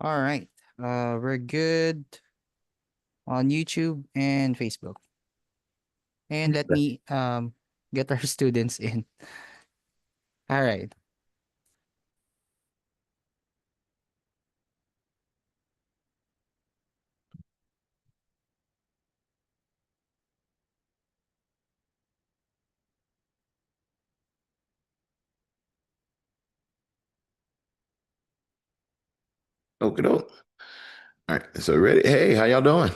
All right. We're good on YouTube and Facebook. And let me get our students in. All right. Okay, doke. All right, so ready? Hey, how y'all doing?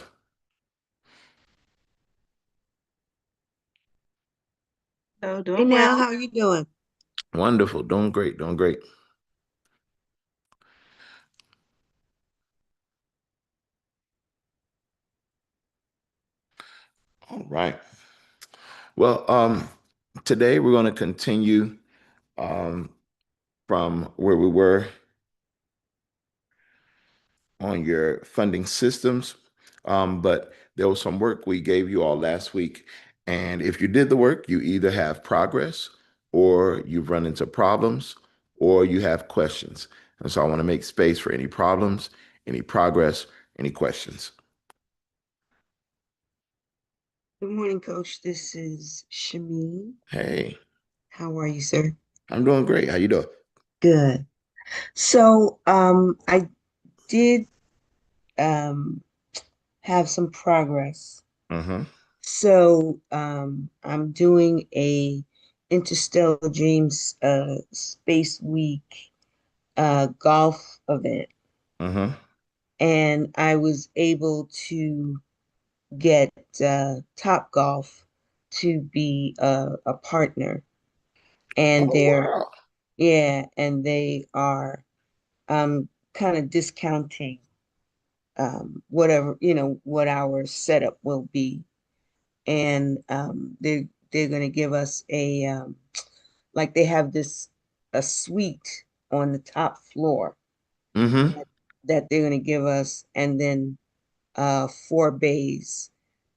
So Hey doing now, well. how you doing? Wonderful, doing great, doing great. All right. Well, today we're going to continue um, from where we were on your funding systems. But there was some work we gave you all last week. And if you did the work, you either have progress or you've run into problems or you have questions. And so I want to make space for any problems, any progress, any questions. Good morning, Coach. This is Shameen. Hey, How are you, sir? I'm doing great. How you doing? Good. So, I did um have some progress. Mm-hmm. So, I'm doing a Interstellar Dreams Space Week golf event, Mm-hmm. and I was able to get Top Golf to be a partner, and Oh, they're wow. yeah, and they are kind of discounting whatever, what our setup will be. And they're gonna give us a like they have this a suite on the top floor Mm-hmm. that they're gonna give us, and then four bays,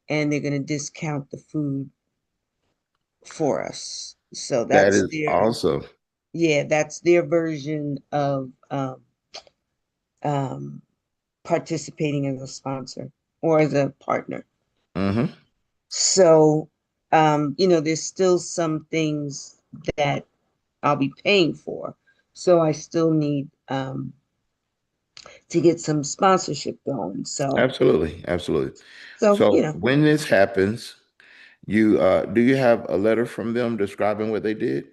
and they're gonna discount the food for us. So That that's is their awesome. yeah, that's their version of um, participating as a sponsor or as a partner. Mm-hmm. So, there's still some things that I'll be paying for. So I still need to get some sponsorship going. So, Absolutely. Absolutely. so, So when this happens, you do you have a letter from them describing what they did?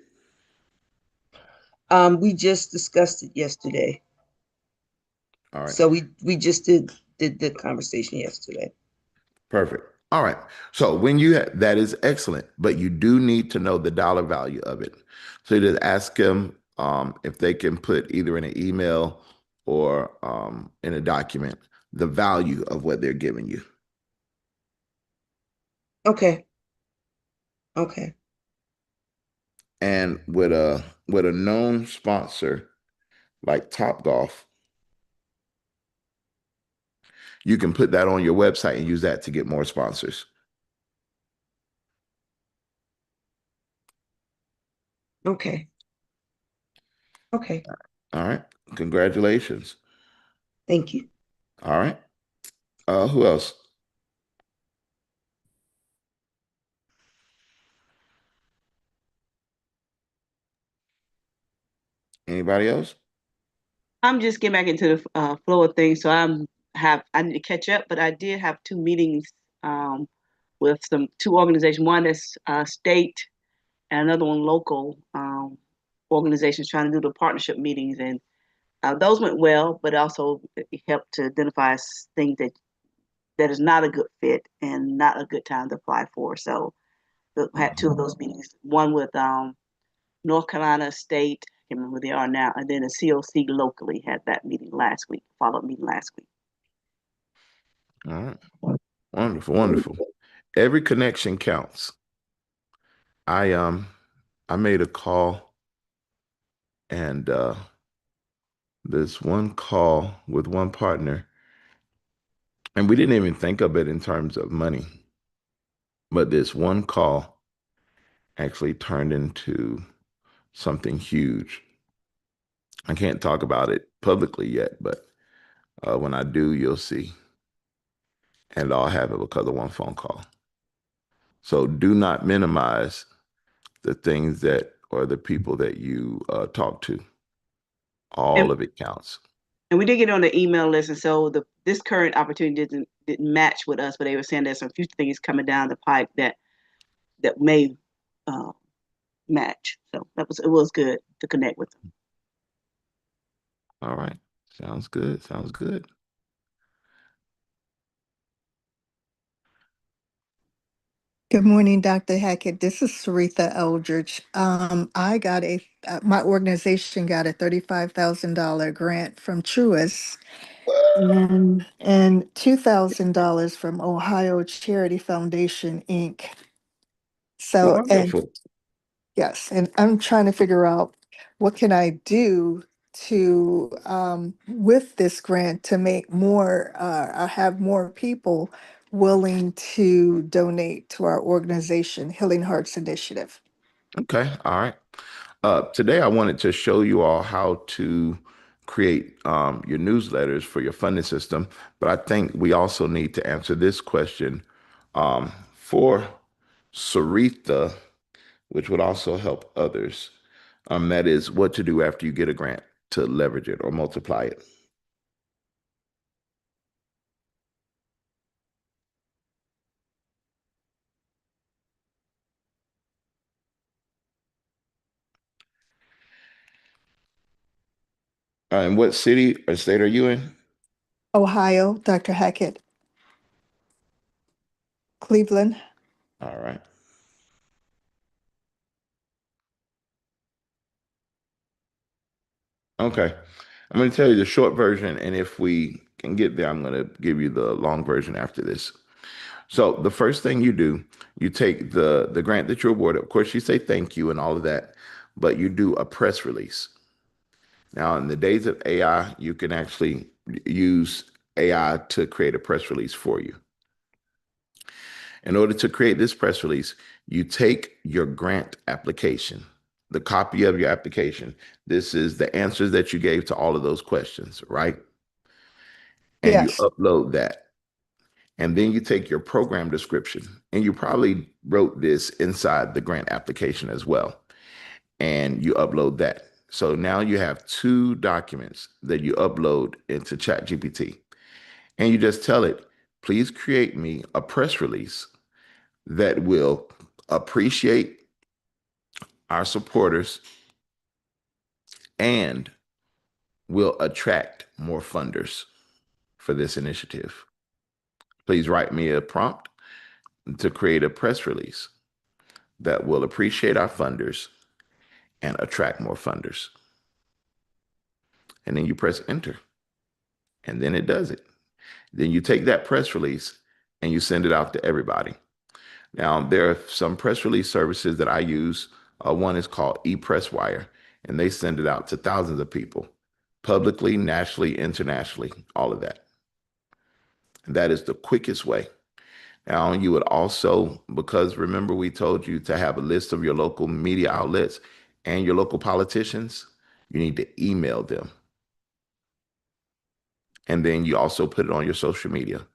we just discussed it yesterday. All right. So we just did the conversation yesterday. Perfect. All right. So when that is excellent, but you do need to know the dollar value of it. So you just ask them if they can put either in an email or in a document the value of what they're giving you. Okay. Okay. And with a known sponsor like Topgolf, you can put that on your website and use that to get more sponsors. Okay. Okay. All right. Congratulations. Thank you. All right. Who else? Anybody else? I'm just getting back into the flow of things, so I need to catch up, but I did have two meetings um, with some two organizations. One that's state and another one local organizations trying to do the partnership meetings, and those went well, but also it helped to identify things that is not a good fit and not a good time to apply for. So I had two of those meetings. One with North Carolina State, I can't remember who they are now, and then the COC locally had that meeting last week, follow-up meeting last week. All right. Wonderful, wonderful. Every connection counts. I made a call and this one call with one partner, and we didn't even think of it in terms of money, but this one call actually turned into something huge. I can't talk about it publicly yet, but When I do, you'll see. And I'll have it because of one phone call. So do not minimize the things that or the people that you talk to. All And, of it counts. and we did get on the email list, and so this current opportunity didn't match with us, but they were saying there's some future things coming down the pipe that may match. So it was good to connect with them. All right. Sounds good. Sounds good. Good morning, Dr. Hackett. This is Saritha Eldridge. I got my organization got a $35,000 grant from Truist and $2,000 from Ohio Charity Foundation, Inc. So, and Wonderful. yes, and I'm trying to figure out what can I do to with this grant to make more have more people willing to donate to our organization, Healing Hearts Initiative. Okay. All right. Today, I wanted to show you all how to create your newsletters for your funding system. But I think we also need to answer this question for Saritha, which would also help others. That is what to do after you get a grant to leverage it or multiply it. And what city or state are you in? Ohio, Dr. Hackett. Cleveland. All right. Okay. I'm going to tell you the short version, and if we can get there, I'm going to give you the long version after this. So the first thing you do, you take the grant that you're awarded. Of course, you say thank you and all of that, but you do a press release. Now, in the days of AI, you can actually use AI to create a press release for you. In order to create this press release, you take your grant application, the copy of your application. This is the answers that you gave to all of those questions, right? And you Yes. upload that. And then you take your program description, and you probably wrote this inside the grant application as well. And you upload that. So now you have two documents that you upload into ChatGPT. And you just tell it, please create me a press release that will appreciate our supporters and will attract more funders for this initiative. Please write me a prompt to create a press release that will appreciate our funders and attract more funders. And then you press enter, and then it does it. Then you take that press release and you send it out to everybody. Now, there are some press release services that I use. One is called ePressWire, and they send it out to thousands of people, publicly, nationally, internationally, all of that. And that is the quickest way. Now, you would also, because remember we told you to have a list of your local media outlets and your local politicians, you need to email them. And then you also put it on your social media.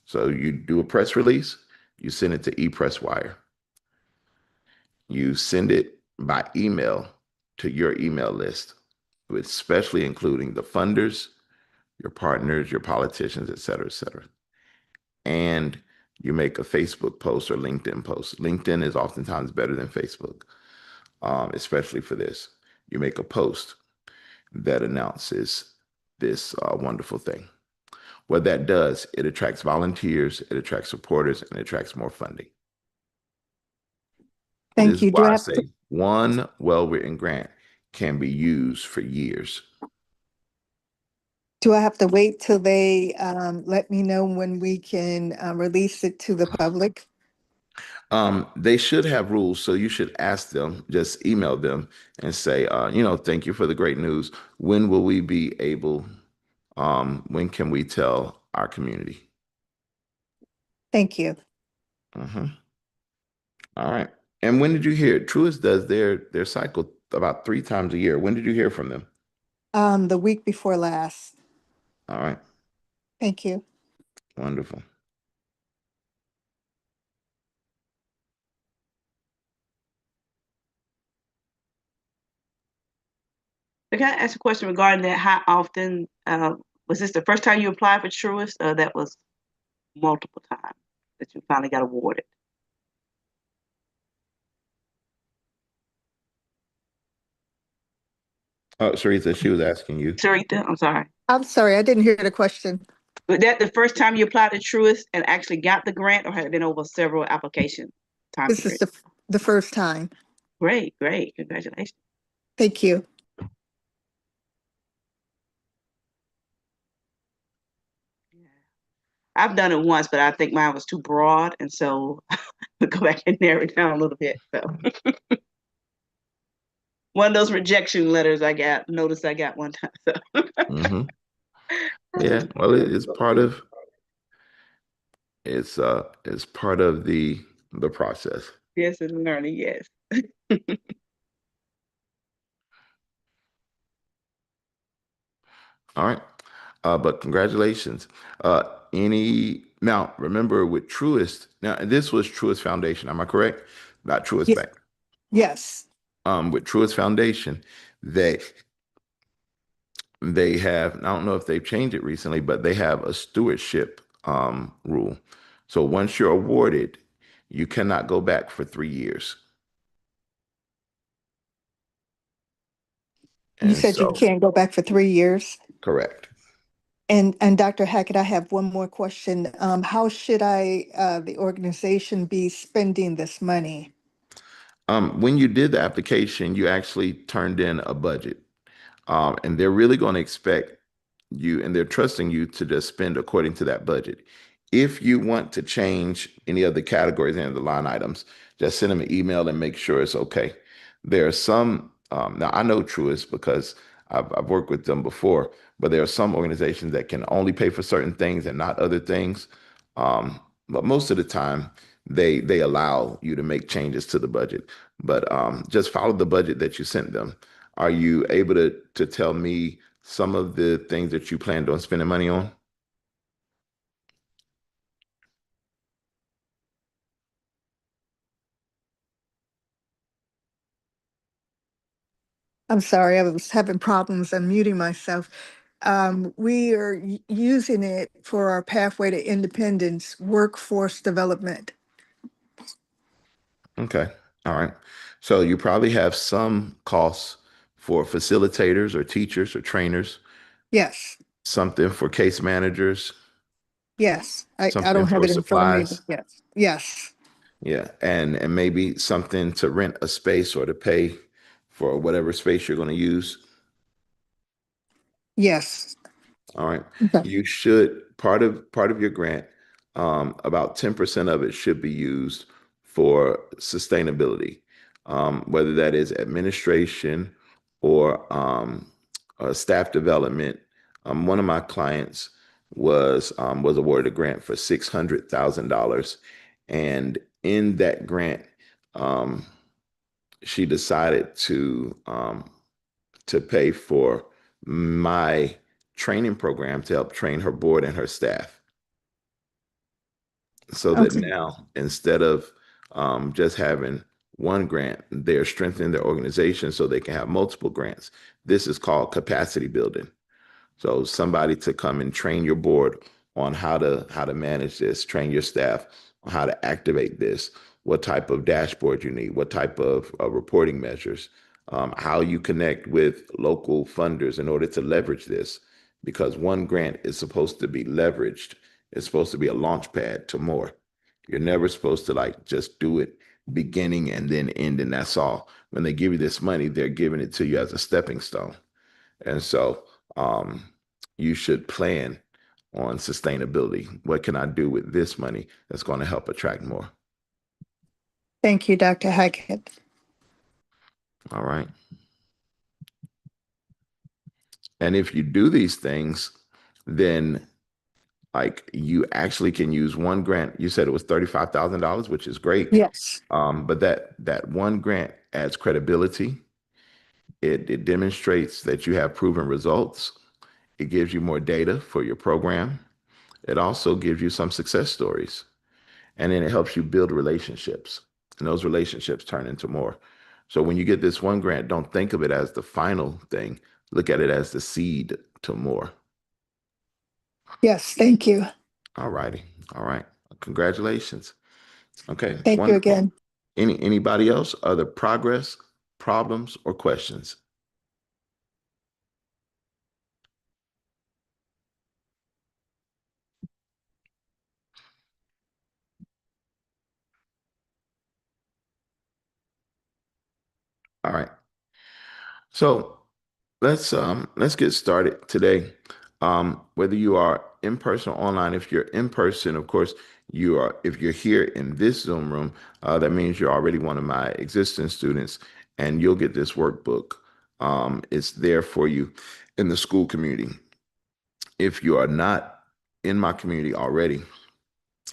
So you do a press release, you send it to ePressWire. You send it by email to your email list, especially including the funders, your partners, your politicians, et cetera, et cetera. And you make a Facebook post or LinkedIn post. LinkedIn is oftentimes better than Facebook, especially for this. You make a post that announces this wonderful thing. What that does, it attracts volunteers, it attracts supporters, and it attracts more funding. Thank This is you. Do why I I have to, say one well-written grant can be used for years. do I have to wait till they let me know when we can release it to the public? They should have rules, so you should ask them, just email them and say, thank you for the great news. When will we be able, when can we tell our community? Thank you. Mhm. All right. And when did you hear it? Truist does their cycle about 3 times a year. When did you hear from them? The week before last. All right. Thank you. Wonderful. Can I ask a question regarding that? How often, was this the first time you applied for Truist, or that was multiple times that you finally got awarded? Oh, Sharitha, she was asking you. Sarita, I'm sorry. I'm sorry, I didn't hear the question. Was that the first time you applied to Truist and actually got the grant, or had it been over several application time This is period? the first time. Great, great. Congratulations. Thank you. I've done it once, but I think mine was too broad, and so we'll go back and narrow it down a little bit. So one of those rejection letters I got, notice I got one time. So Hmm. Yeah, well, it's part of it's part of the process. yes, it's learning, yes. All right. But congratulations. Any now remember with Truist, now this was Truist Foundation, am I correct? Not Truist Ye- Bank. Yes. With Truist Foundation, they they have, I don't know if they've changed it recently, but they have a stewardship rule. So once you're awarded, you cannot go back for 3 years. You And said you so, can't go back for 3 years. correct. And Dr. Hackett, I have one more question. How should the organization be spending this money? When you did the application, you actually turned in a budget. And they're really going to expect you and they're trusting you to just spend according to that budget. If you want to change any of the categories and the line items, just send them an email and make sure it's okay. There are some, now I know Truist because I've worked with them before, but there are some organizations that can only pay for certain things and not other things. But most of the time, they allow you to make changes to the budget. But just follow the budget that you sent them. Are you able to tell me some of the things that you planned on spending money on? I'm sorry, I was having problems unmuting myself. We are using it for our Pathway to Independence workforce development. Okay. All right. So you probably have some costs for facilitators or teachers or trainers, Yes, something for case managers, yes. I something don't have for it in front of me, but supplies. yes, yes, Yeah. And maybe something to rent a space or to pay for whatever space you're going to use. yes. All right. Okay. You should part of your grant, about 10% of it should be used for sustainability, whether that is administration or staff development. One of my clients was awarded a grant for $600,000, and in that grant, um, she decided to pay for my training program to help train her board and her staff. So that Okay. now, instead of just having one grant, they're strengthening their organization so they can have multiple grants. This is called capacity building. So somebody to come and train your board on how to manage this, train your staff on how to activate this, what type of dashboard you need, what type of reporting measures, how you connect with local funders in order to leverage this. Because one grant is supposed to be leveraged. It's supposed to be a launch pad to more. You're never supposed to like just do it beginning and then end, and that's all. When they give you this money, they're giving it to you as a stepping stone. And so um, you should plan on sustainability. What can I do with this money that's going to help attract more? Thank you, Dr. Hackett. All right. And if you do these things, then like you actually can use one grant. You said it was $35,000, which is great. Yes. But that one grant adds credibility. It demonstrates that you have proven results, It gives you more data for your program. It also gives you some success stories. And then it helps you build relationships. And those relationships turn into more. So when you get this one grant, don't think of it as the final thing. Look at it as the seed to more. Yes, thank you. All righty. All right. Congratulations. Okay. Thank you Wonderful. again. Anybody else? Other progress, problems, or questions? All right. So let's get started today. Whether you are in person or online, if you're in person, of course, you are. If you're here in this Zoom room, that means you're already one of my existing students, and you'll get this workbook. It's there for you in the school community. If you are not in my community already,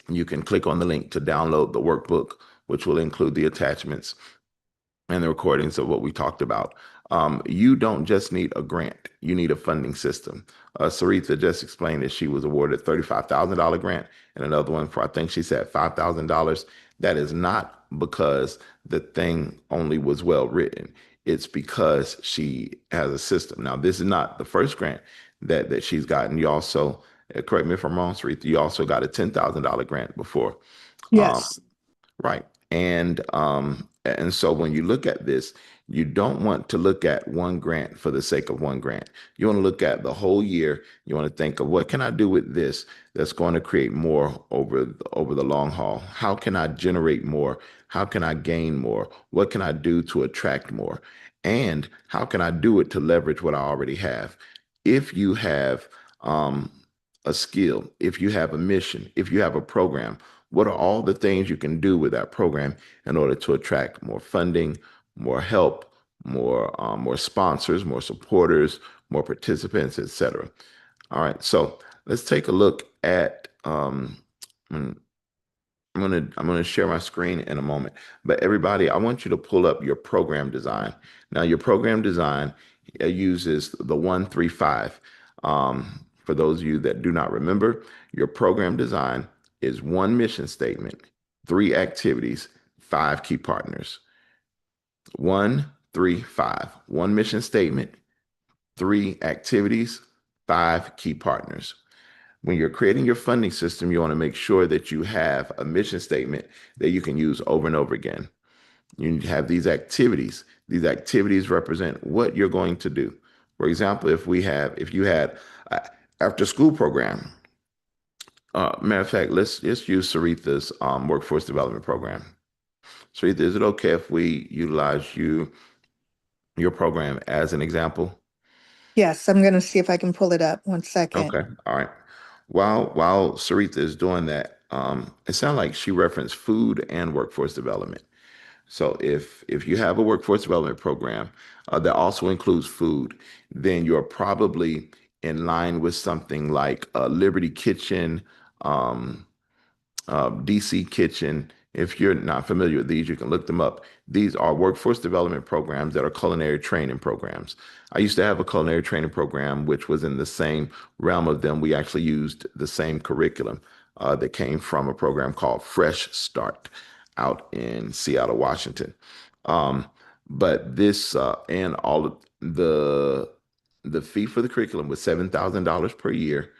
you can click on the link to download the workbook, which will include the attachments and the recordings of what we talked about. You don't just need a grant, you need a funding system. Saritha just explained that she was awarded a $35,000 grant and another one for, I think she said $5,000. That is not because the thing only was well written. It's because she has a system. Now, this is not the first grant that she's gotten. You also, correct me if I'm wrong, Saritha, you also got a $10,000 grant before. Yes. Right. And so when you look at this, you don't want to look at one grant for the sake of one grant. You want to look at the whole year. You want to think of what can I do with this that's going to create more over the long haul? How can I generate more? How can I gain more? What can I do to attract more? And how can I do it to leverage what I already have? If you have a skill, if you have a mission, if you have a program, what are all the things you can do with that program in order to attract more funding, more help, more sponsors, more supporters, more participants, etc. All right, so let's take a look at. I'm gonna share my screen in a moment, but everybody, I want you to pull up your program design. Now, your program design uses the 1-3-5. For those of you that do not remember, your program design is one mission statement, 3 activities, 5 key partners. 1-3-5. One mission statement, 3 activities, 5 key partners. When you're creating your funding system, you want to make sure that you have a mission statement that you can use over and over again. You have these activities. These activities represent what you're going to do. For example, if you had after school program, matter of fact, let's use Saritha's workforce development program. Saritha, is it okay if we utilize your program as an example? Yes, I'm going to see if I can pull it up. 1 second. Okay. All right. While Saritha is doing that, it sounds like she referenced food and workforce development. So if you have a workforce development program that also includes food, then you're probably in line with something like Liberty Kitchen, DC Kitchen. If you're not familiar with these, you can look them up. These are workforce development programs that are culinary training programs. I used to have a culinary training program, which was in the same realm of them. We actually used the same curriculum that came from a program called Fresh Start out in Seattle, Washington. But this and all of the fee for the curriculum was $7,000 per year.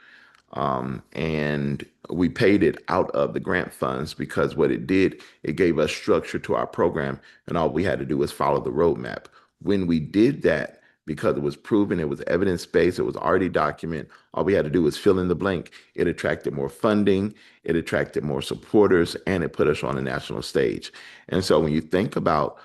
And we paid it out of the grant funds because what it did, it gave us structure to our program, and all we had to do was follow the roadmap. When we did that, because it was proven, it was evidence-based, it was already documented, all we had to do was fill in the blank. It attracted more funding, it attracted more supporters, and it put us on a national stage. And so when you think about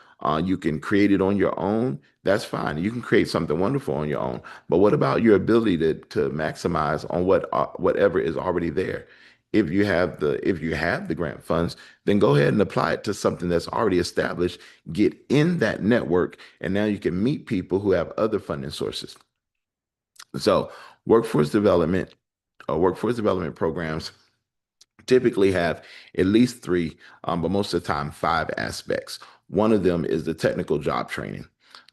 you can create it on your own, that's fine. You can create something wonderful on your own. But what about your ability to maximize on whatever is already there? If you have the grant funds, then go ahead and apply it to something that's already established. Get in that network, and now you can meet people who have other funding sources. So workforce development programs typically have at least 3, but most of the time 5 aspects. One of them is the technical job training.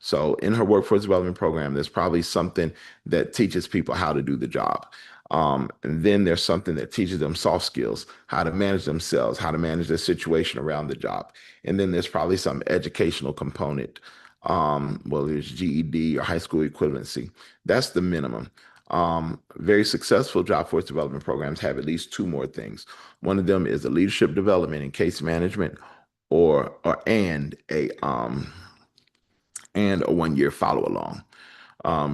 So in her workforce development program, there's probably something that teaches people how to do the job. And then there's something that teaches them soft skills, how to manage themselves, how to manage their situation around the job. And then there's probably some educational component. Well, there's GED or high school equivalency. That's the minimum. Very successful job force development programs have at least two more things. One of them is a leadership development and case management, or and a 1 year follow along.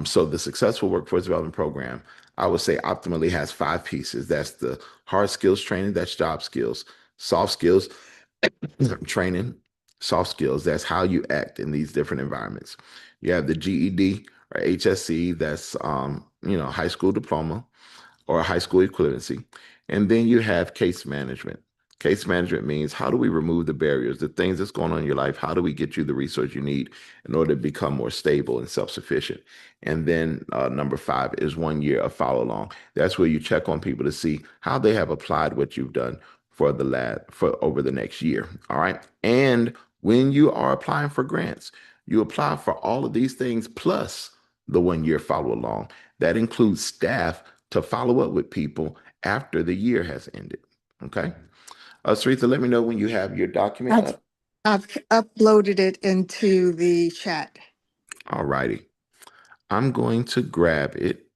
So the successful workforce development program, I would say optimally has five pieces. That's the hard skills training, that's job skills, soft skills training, soft skills, that's how you act in these different environments. You have the GED or HSC, that's high school diploma or high school equivalency. And then you have case management. Case management means how do we remove the barriers, the things that's going on in your life? How do we get you the resource you need in order to become more stable and self-sufficient? And then number 5 is 1 year of follow along. That's where you check on people to see how they have applied what you've done for over the next year. All right. And when you are applying for grants, you apply for all of these things plus the 1 year follow along. That includes staff to follow up with people after the year has ended. Okay. Sarita, let me know when you have your document I've, up. I've uploaded it into the chat. All righty. I'm going to grab it.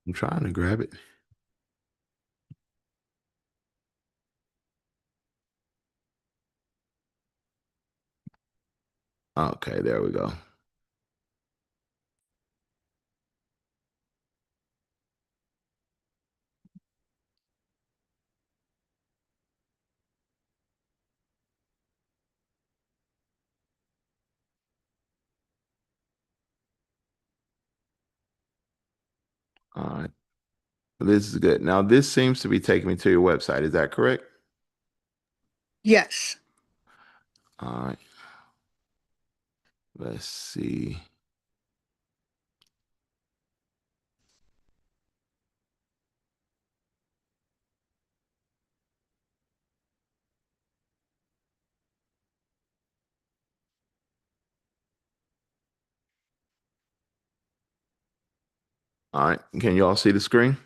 I'm trying to grab it. Okay, there we go. All right. This is good. Now, this seems to be taking me to your website. Is that correct? Yes. All right. Let's see. All right. Can you all see the screen?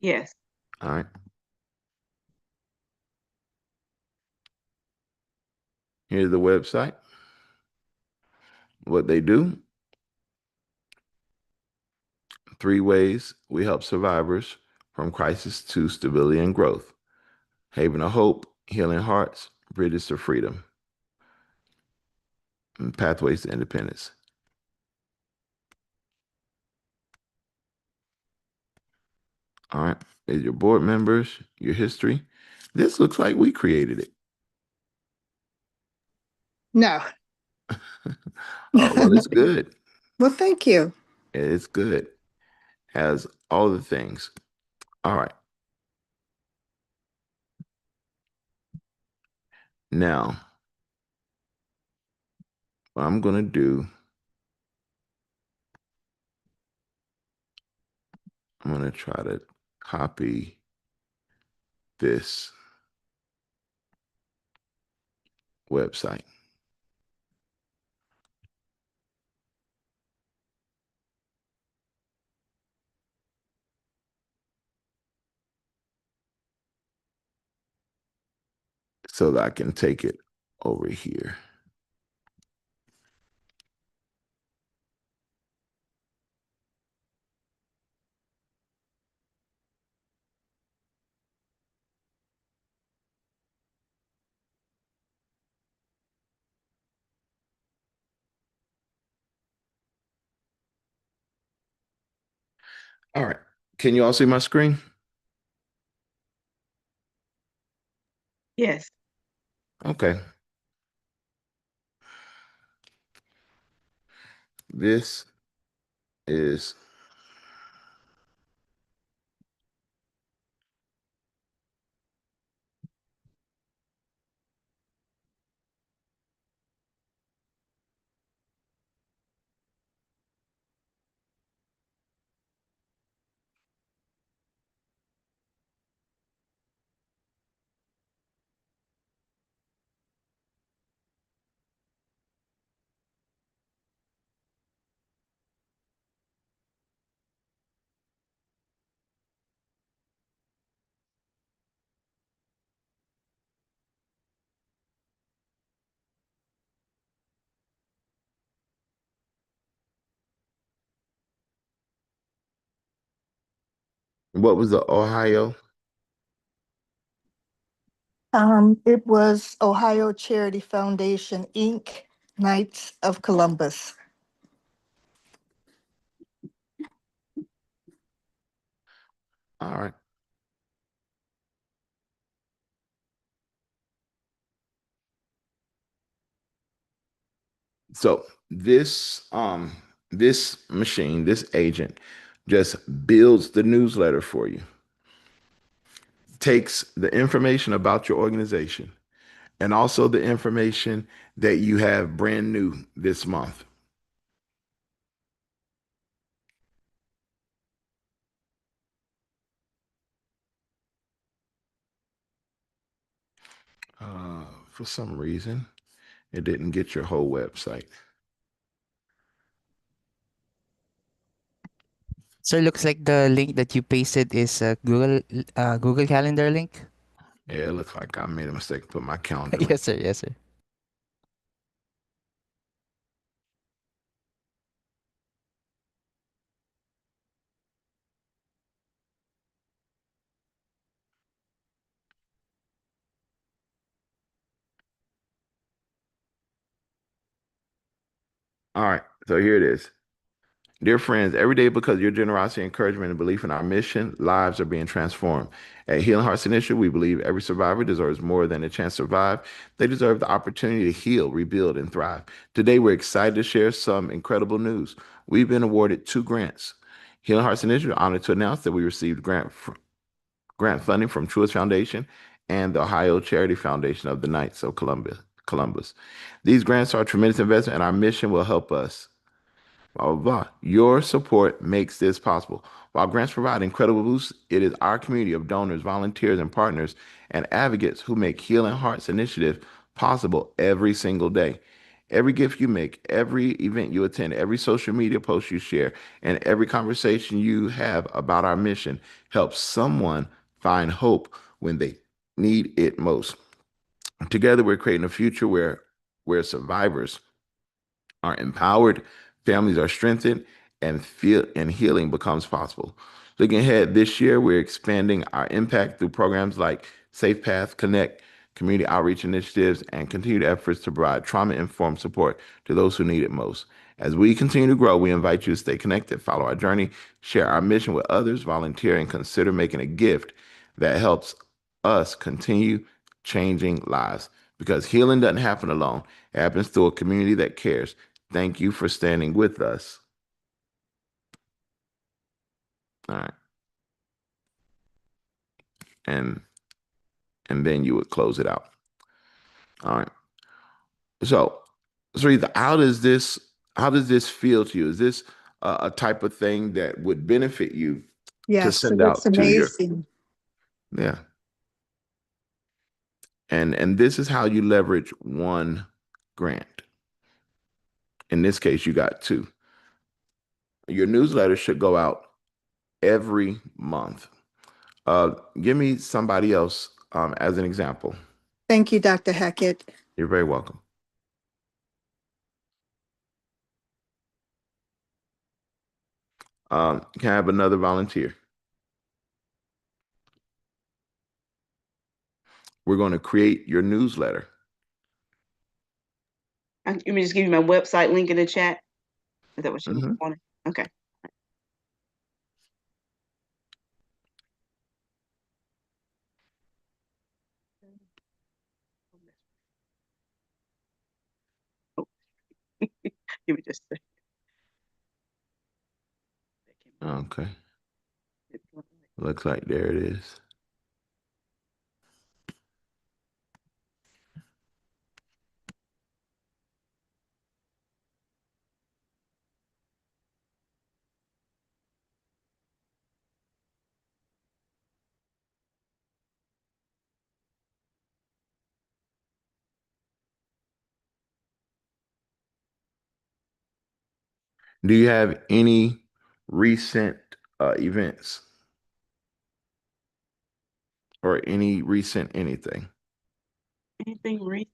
Yes. All right. Here's the website. What they do: 3 ways we help survivors from crisis to stability and growth. Haven of Hope, Healing Hearts, Bridges to Freedom, and Pathways to Independence. All right. Is your board members, your history. This looks like we created it. No. Oh, well, it's good. Well, thank you. It's good. Has all the things. All right. Now, what I'm going to do, I'm going to try to copy this website. So that I can take it over here. All right. Can you all see my screen? Yes. Okay. This is what was the Ohio? It was Ohio Charity Foundation, Inc., Knights of Columbus. All right. So this machine, this agent just builds the newsletter for you. Takes the information about your organization and also the information that you have brand new this month. For some reason, it didn't get your whole website. So it looks like the link that you pasted is a Google Calendar link. Yeah, it looks like I made a mistake. Put my calendar link. Yes, sir. Yes, sir. All right, so here it is. Dear friends, every day because of your generosity, encouragement, and belief in our mission, lives are being transformed. At Healing Hearts Initiative, we believe every survivor deserves more than a chance to survive. They deserve the opportunity to heal, rebuild, and thrive. Today, we're excited to share some incredible news. We've been awarded 2 grants. Healing Hearts Initiative honored to announce that we received grant funding from Truist Foundation and the Ohio Charity Foundation of the Knights of Columbus. These grants are a tremendous investment, and our mission will help us. Blah, blah, blah. Your support makes this possible. While grants provide incredible boosts, it is our community of donors, volunteers, and partners and advocates who make Healing Hearts Initiative possible every single day. Every gift you make, every event you attend, every social media post you share, and every conversation you have about our mission helps someone find hope when they need it most. Together, we're creating a future where survivors are empowered, families are strengthened, and healing becomes possible. Looking ahead, this year we're expanding our impact through programs like Safe Path Connect, community outreach initiatives, and continued efforts to provide trauma-informed support to those who need it most. As we continue to grow, we invite you to stay connected, follow our journey, share our mission with others, volunteer, and consider making a gift that helps us continue changing lives. Because healing doesn't happen alone. It happens through a community that cares. Thank you for standing with us. All right. And then you would close it out. All right. So, Sarita, how does this feel to you? Is this a type of thing that would benefit you to Yes, send it's out to your, amazing. yeah. And this is how you leverage one grant. In this case, you got 2. Your newsletter should go out every month. Give me somebody else as an example. Thank you, Dr. Hackett. You're very welcome. Can I have another volunteer? We're going to create your newsletter. Let me just give you my website link in the chat. Is that what you wanted? Okay. Give me just a Okay. second. Looks like there it is. Do you have any recent events or any recent anything? Anything recent?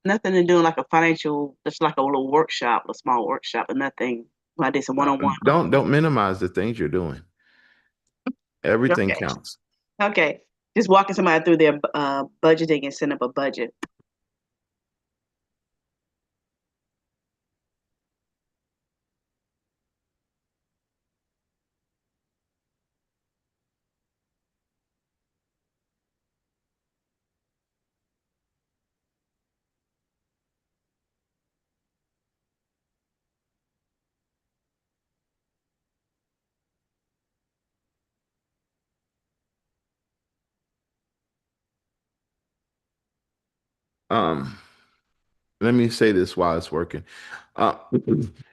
Nothing to do like a financial, just like a little workshop, a small workshop, but nothing. I did some one-on-one. Don't minimize the things you're doing. Everything Okay. counts. Okay. Just walking somebody through their budgeting and setting up a budget. Um, Let me say this while it's working. Uh,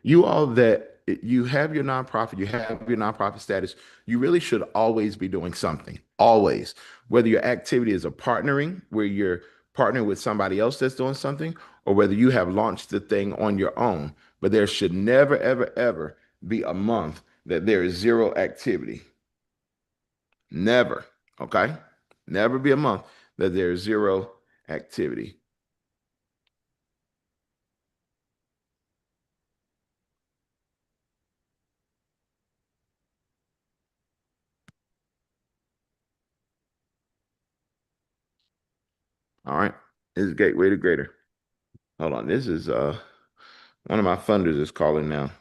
you all that you have your nonprofit status, you really should always be doing something, always. Whether your activity is a partnering, where you're partnering with somebody else that's doing something, or whether you have launched the thing on your own. But there should never, ever, ever be a month that there is zero activity. Never. Okay. Never be a month that there is zero activity. All right. This is Gateway to Greater. Hold on. This is one of my funders is calling now.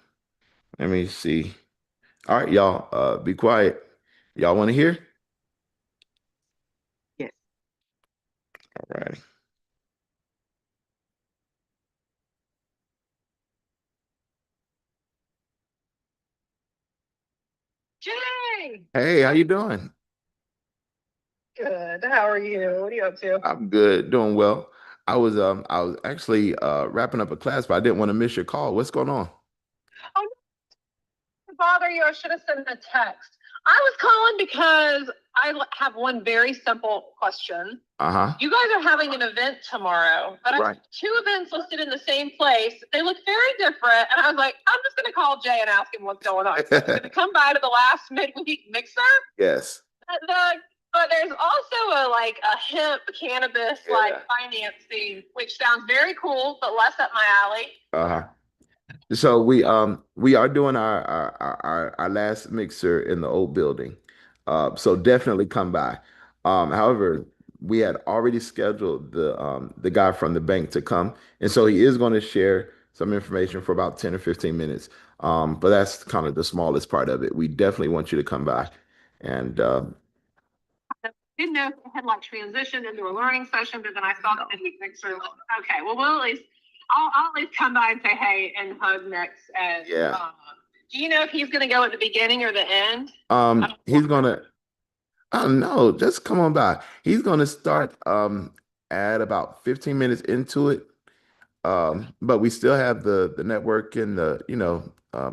Let me see. All right, y'all. Be quiet. Y'all want to hear? Yes. All right. Jay, Hey, how you doing? good. How are you? What are you up to? I'm good, doing well. I was actually wrapping up a class, but I didn't want to miss your call. What's going on? Oh, not to bother you. I should have sent a text. I was calling because have one very simple question. Uh-huh. You guys are having an event tomorrow, but I Right. have two events listed in the same place. They look very different. And I was like, I'm just going to call Jay and ask him what's going on. Did it come by to the last midweek mixer? Yes. But there's also a hemp cannabis Yeah. financing, which sounds very cool, but less up my alley. Uh-huh. So we are doing our last mixer in the old building. So definitely come by. However, we had already scheduled the guy from the bank to come, and so he is going to share some information for about 10 or 15 minutes. But that's kind of the smallest part of it. We definitely want you to come by. And Didn't know if it had transitioned into a learning session, but then I saw that the mixer. Okay, well, we'll at least I'll at least come by and say hey and hug next. And Yeah. do you know if he's going to go at the beginning or the end? He's gonna oh no, just come on by. He's gonna start at about 15 minutes into it. But we still have the network and the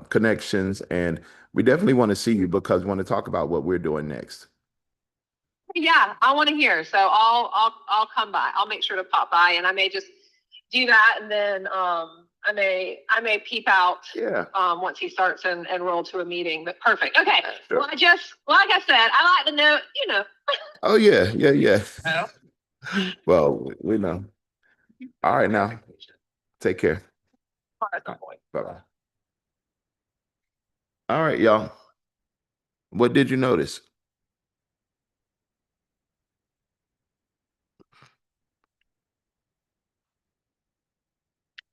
connections, and we definitely want to see you because we want to talk about what we're doing next. Yeah, I want to hear. So I'll come by. I'll make sure to pop by, and I may just do that, and then I may peep out. Yeah. Once he starts and roll to a meeting. But perfect. Okay. Sure. Well, like I said, I like to know. Oh yeah, yeah. Well, we know. All right, now take care. Bye-bye. All right, y'all. What did you notice?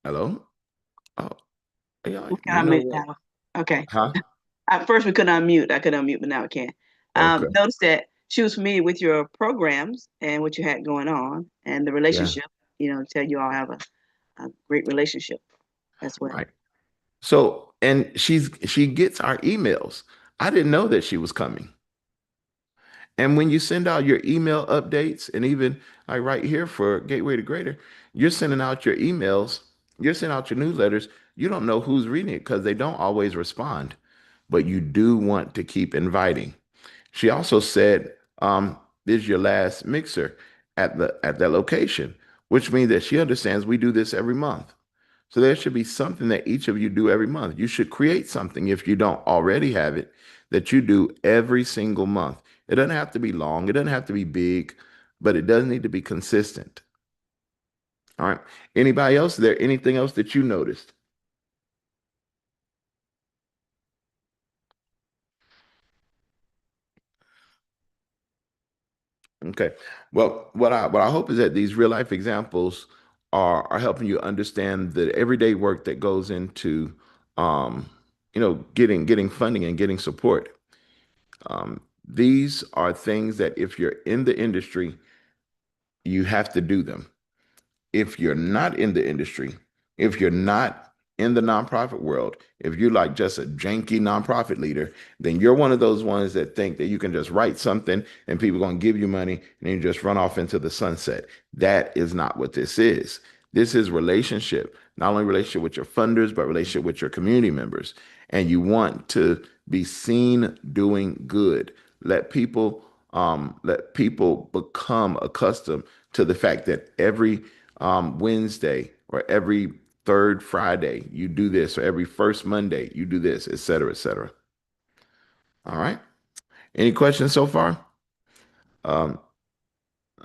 Hello? Oh, y'all, We you can know unmute what? now. Okay. Huh? At first we couldn't unmute. I could unmute, but now we can. Okay. Notice that she was familiar with your programs and what you had going on and the relationship, tell you all have a great relationship as well. Right. So, and she gets our emails. I didn't know that she was coming. And when you send out your email updates, and even like right here for Gateway to Greater, you're sending out your emails, you're sending out your newsletters. You don't know who's reading it because they don't always respond, but you do want to keep inviting. She also said, "This is your last mixer at that location," which means that she understands we do this every month. So there should be something that each of you do every month. You should create something if you don't already have it that you do every single month. It doesn't have to be long, it doesn't have to be big, but it does need to be consistent. All right. Anybody else? Is there anything else that you noticed? Okay. Well, what I hope is that these real life examples are helping you understand the everyday work that goes into getting funding and getting support. These are things that if you're in the industry, you have to do them. If you're not in the industry, if you're not in the nonprofit world, if you're like just a janky nonprofit leader, then you're one of those ones that think that you can just write something and people are going to give you money and then you just run off into the sunset. That is not what this is. This is relationship, not only relationship with your funders, but relationship with your community members. And you want to be seen doing good. Let people become accustomed to the fact that every Wednesday or every third Friday you do this, or every first Monday you do this, et cetera, et cetera. All right. Any questions so far? I'm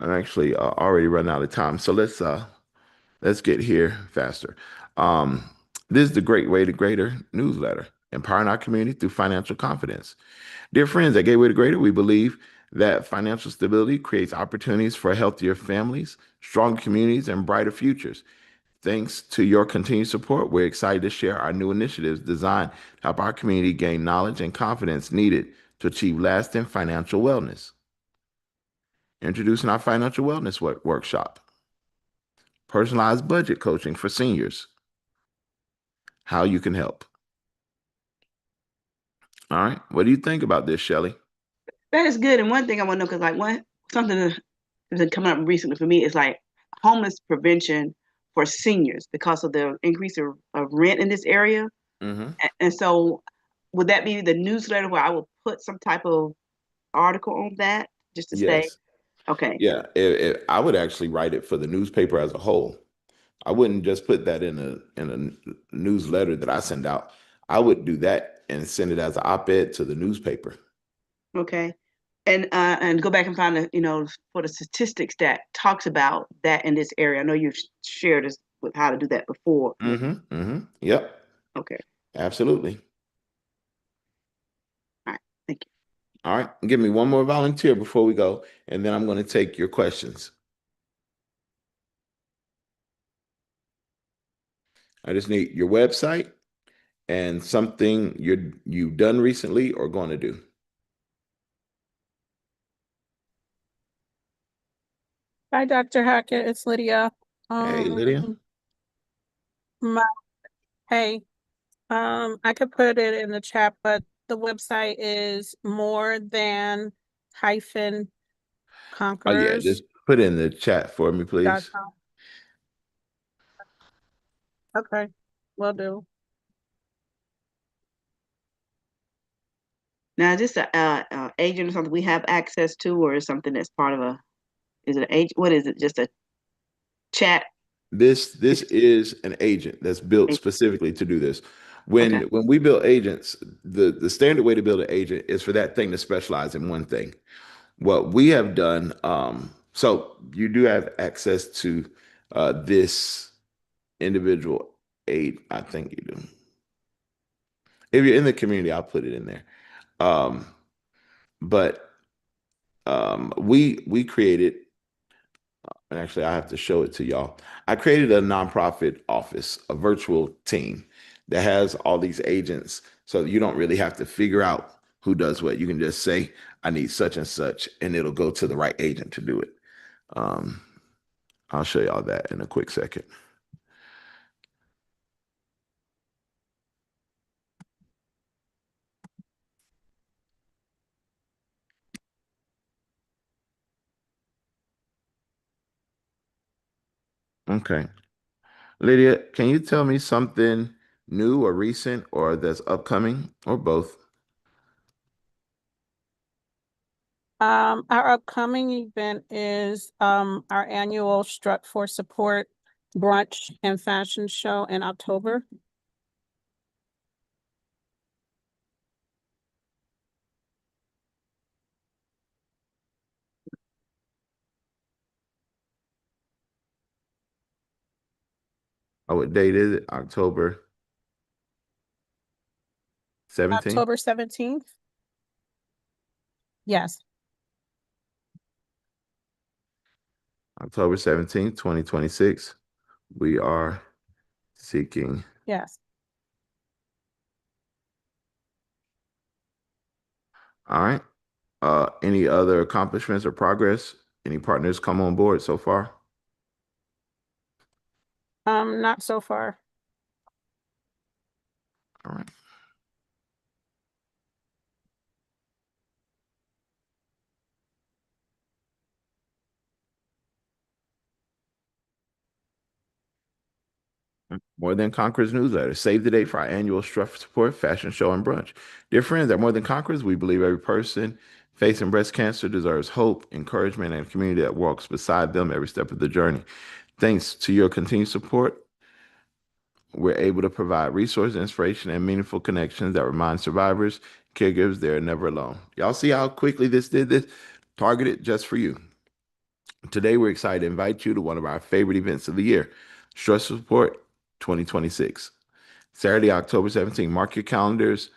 actually already running out of time, so let's get here faster. This is the Great Way to Greater newsletter, empowering our community through financial confidence. Dear friends, at Gateway to Greater, we believe that financial stability creates opportunities for healthier families, stronger communities, and brighter futures. Thanks to your continued support, we're excited to share our new initiatives designed to help our community gain knowledge and confidence needed to achieve lasting financial wellness. Introducing our financial wellness workshop, personalized budget coaching for seniors, how you can help. All right. What do you think about this, Shelly? That is good. And one thing I want to know, because something that's been coming up recently for me is like homeless prevention for seniors because of the increase of rent in this area. Mm-hmm. And so would that be the newsletter where I will put some type of article on that just to say, Yes. okay, Yeah. I would actually write it for the newspaper as a whole. I wouldn't just put that in a newsletter that I send out. I would do that and send it as an op-ed to the newspaper. okay. And go back and find for the statistics that talks about that in this area. I know you've shared us with how to do that before. Mm-hmm. Mm-hmm. Yep. Okay. Absolutely. All right. Thank you. All right. Give me one more volunteer before we go, and then I'm going to take your questions. I just need your website and something you've done recently or going to do. Hi, Dr. Hackett. It's Lydia. Hey, Lydia. My, hey, I could put it in the chat, but the website is more than hyphen Oh, yeah. conquerors. Just put it in the chat for me, please. .com. Okay, will do. Now, is this a agent or something we have access to, or is something that's part of is it an agent? What is it? Just a chat? This is an agent that's built specifically to do this. When we build agents, the standard way to build an agent is for that thing to specialize in one thing. What we have done, so you do have access to this individual aid. I think you do. If you're in the community, I'll put it in there. But we created, and actually I have to show it to y'all. I created a nonprofit office, a virtual team that has all these agents, so that you don't really have to figure out who does what. You can just say, I need such and such, and it'll go to the right agent to do it. I'll show y'all that in a quick second. Okay. Lydia, can you tell me something new or recent or that's upcoming or both? Our upcoming event is our annual Strut for Support brunch and fashion show in October. Oh, what date is it? October 17th? October 17th. Yes. October 17th, 2026. We are seeking. Yes. All right. Any other accomplishments or progress? Any partners come on board so far? Not so far. All right. More Than Conquerors newsletter. Save the date for our annual Strut Support Fashion Show and Brunch. Dear friends, at More Than Conquerors, we believe every person facing breast cancer deserves hope, encouragement, and a community that walks beside them every step of the journey. Thanks to your continued support, we're able to provide resources, inspiration, and meaningful connections that remind survivors, caregivers they're never alone. Y'all see how quickly this did this? Targeted just for you. Today, we're excited to invite you to one of our favorite events of the year, Stress Support 2026. Saturday, October 17th. Mark your calendars.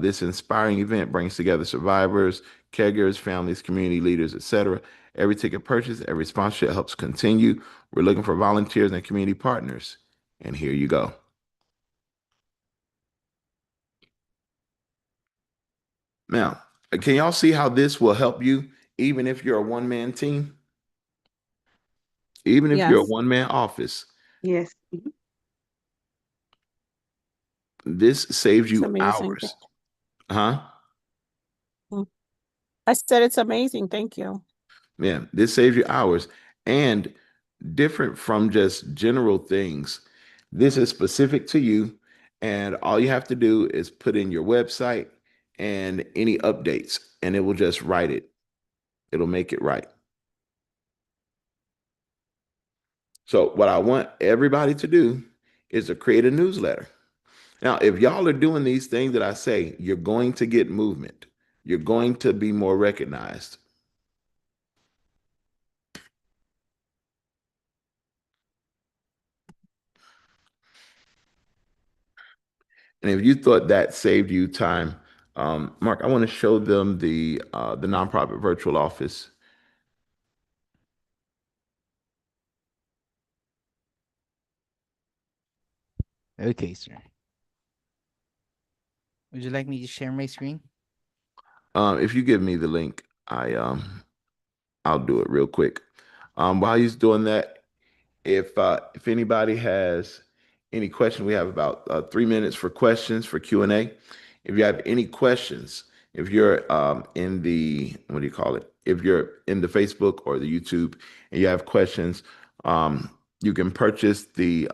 This inspiring event brings together survivors, caregivers, families, community leaders, etc. Every ticket purchase, every sponsorship helps continue. We're looking for volunteers and community partners. And here you go. Now, can y'all see how this will help you even if you're a one-man team? Even if you're a Yes. one-man office, Yes. this saves It's you amazing. hours. Huh? I said it's amazing. Thank you. Yeah, this saves you hours. And different from just general things, this is specific to you. And all you have to do is put in your website and any updates, and it will just write it. It'll make it right. So, what I want everybody to do is to create a newsletter. Now, if y'all are doing these things that I say, you're going to get movement. You're going to be more recognized. And if you thought that saved you time, Mark, I want to show them the nonprofit virtual office. Okay, sir. Would you like me to share my screen? If you give me the link, I'll do it real quick. While he's doing that, if anybody has any question, we have about 3 minutes for questions for Q&A. If you have any questions, if you're in the what do you call it? If you're in the Facebook or the YouTube and you have questions, you can purchase the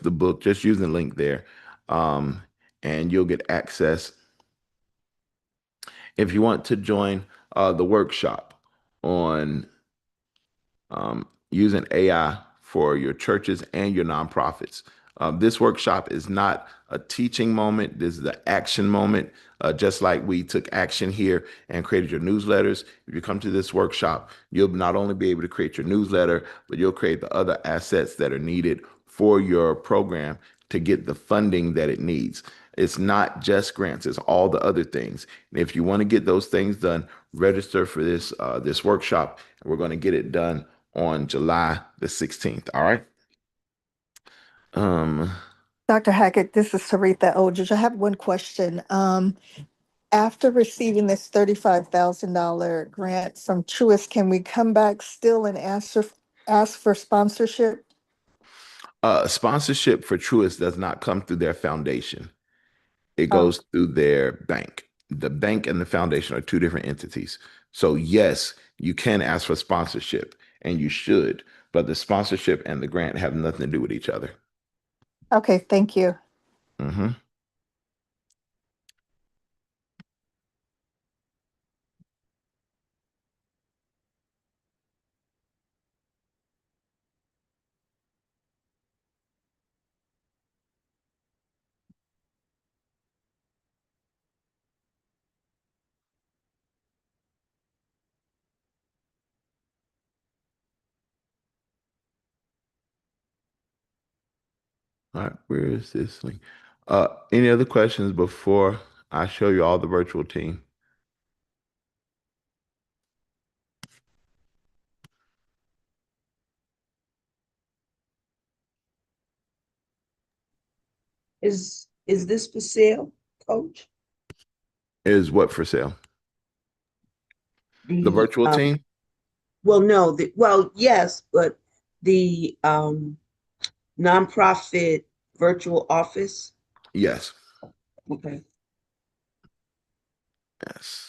book just using the link there, and you'll get access. If you want to join the workshop on using AI for your churches and your nonprofits. This workshop is not a teaching moment. This is the action moment. Just like we took action here and created your newsletters. If you come to this workshop, you'll not only be able to create your newsletter, but you'll create the other assets that are needed for your program to get the funding that it needs. It's not just grants, it's all the other things. And if you want to get those things done, register for this workshop, and we're going to get it done on July the 16th. All right. Dr. Hackett, this is Sarita Eldridge. I have one question. After receiving this $35,000 grant from Truist, can we come back still and ask for sponsorship? Sponsorship for Truist does not come through their foundation. It Oh. goes through their bank. The bank and the foundation are two different entities. So yes, you can ask for sponsorship and you should, but the sponsorship and the grant have nothing to do with each other. Okay, thank you. Mhm. All right, where is this link? Any other questions before I show you all the virtual team? Is this for sale, Coach? Is what for sale? The virtual team? Well, no, yes, but the nonprofit virtual office. Yes. Okay. Yes.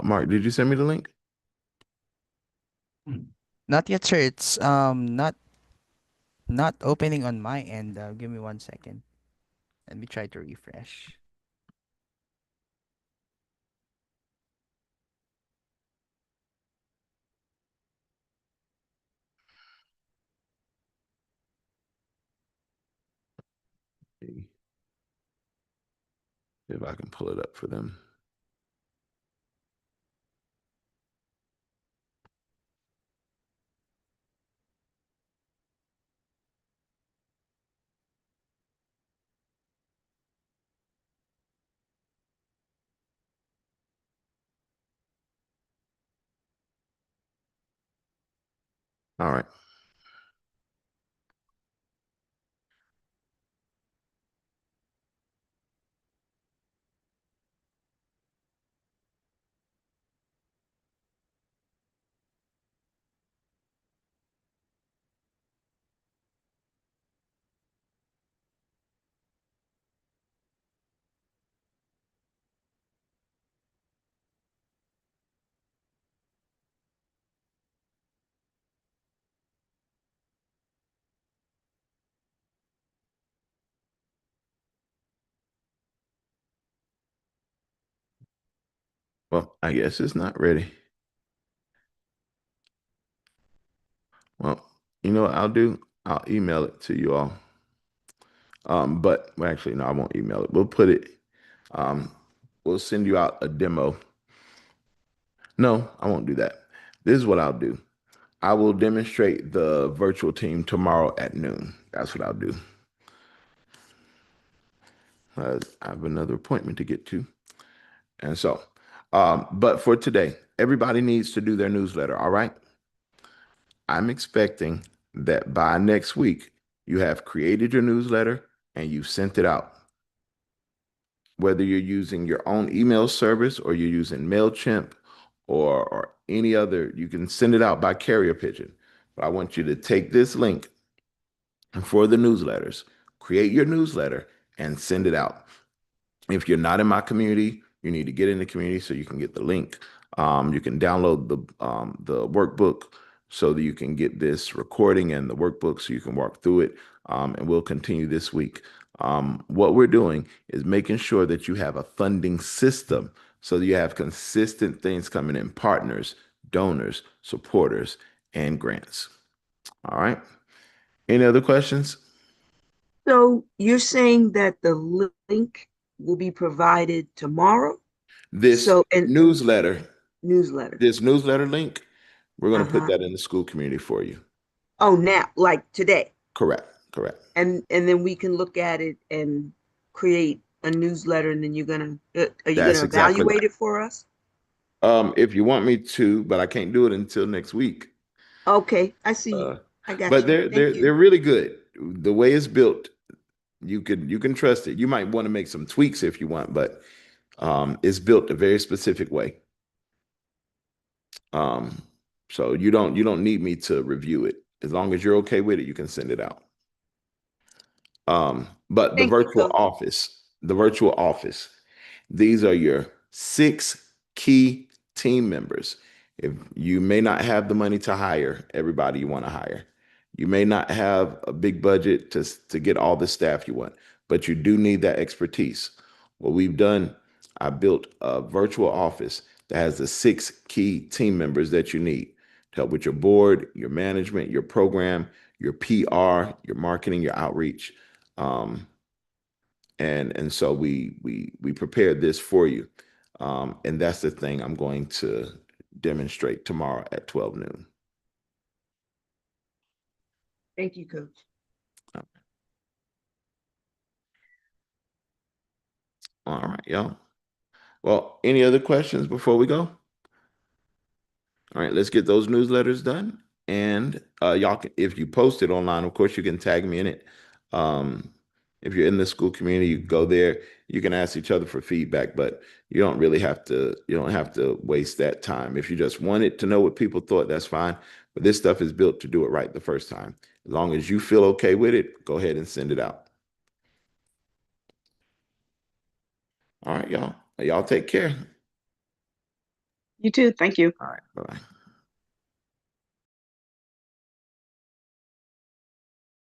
Mark, did you send me the link? Not yet, sir. It's not opening on my end. Give me 1 second. Let me try to refresh. See if I can pull it up for them. All right. Well, I guess it's not ready. Well, you know what I'll do? I'll email it to you all. But well, actually, no, I won't email it. We'll put it, we'll send you out a demo. No, I won't do that. This is what I'll do. I will demonstrate the virtual team tomorrow at noon. That's what I'll do. I have another appointment to get to. And so, but for today, everybody needs to do their newsletter. All right. I'm expecting that by next week, you have created your newsletter and you've sent it out. Whether you're using your own email service or you're using MailChimp or any other, you can send it out by carrier pigeon. But I want you to take this link for the newsletters, create your newsletter, and send it out. If you're not in my community, you need to get in the community so you can get the link. You can download the workbook so that you can get this recording and the workbook so you can walk through it. And we'll continue this week. What we're doing is making sure that you have a funding system so that you have consistent things coming in, partners, donors, supporters, and grants. All right. Any other questions? So you're saying that the link will be provided tomorrow? This So, and newsletter, newsletter. this newsletter link, we're going to put Uh-huh. that in the school community for you. Oh, now, like today. Correct. Correct. And then we can look at it and create a newsletter, and then are you That's gonna exactly evaluate right. it for us? If you want me to, but I can't do it until next week. Okay, I see you. Uh, I got but you. Thank you. they're really good. The way it's built, you can trust it. You might want to make some tweaks if you want, but it's built a very specific way. So you don't need me to review it. As long as you're okay with it, you can send it out. But Thank you, Coach. the virtual office, these are your 6 key team members. If you may not have the money to hire everybody you want to hire, you may not have a big budget to get all the staff you want, but you do need that expertise. What we've done, I built a virtual office that has the 6 key team members that you need to help with your board, your management, your program, your PR, your marketing, your outreach. And so we prepared this for you. And that's the thing I'm going to demonstrate tomorrow at 12 noon. Thank you, Coach. All right, y'all. Well, any other questions before we go? All right, let's get those newsletters done. And y'all can, if you post it online, of course, you can tag me in it. If you're in the school community, you go there, you can ask each other for feedback, but you don't really have to, you don't have to waste that time. If you just wanted to know what people thought, that's fine. But this stuff is built to do it right the first time. As long as you feel okay with it, go ahead and send it out. All right, y'all. Y'all take care. You too. Thank you. All right, bye-bye.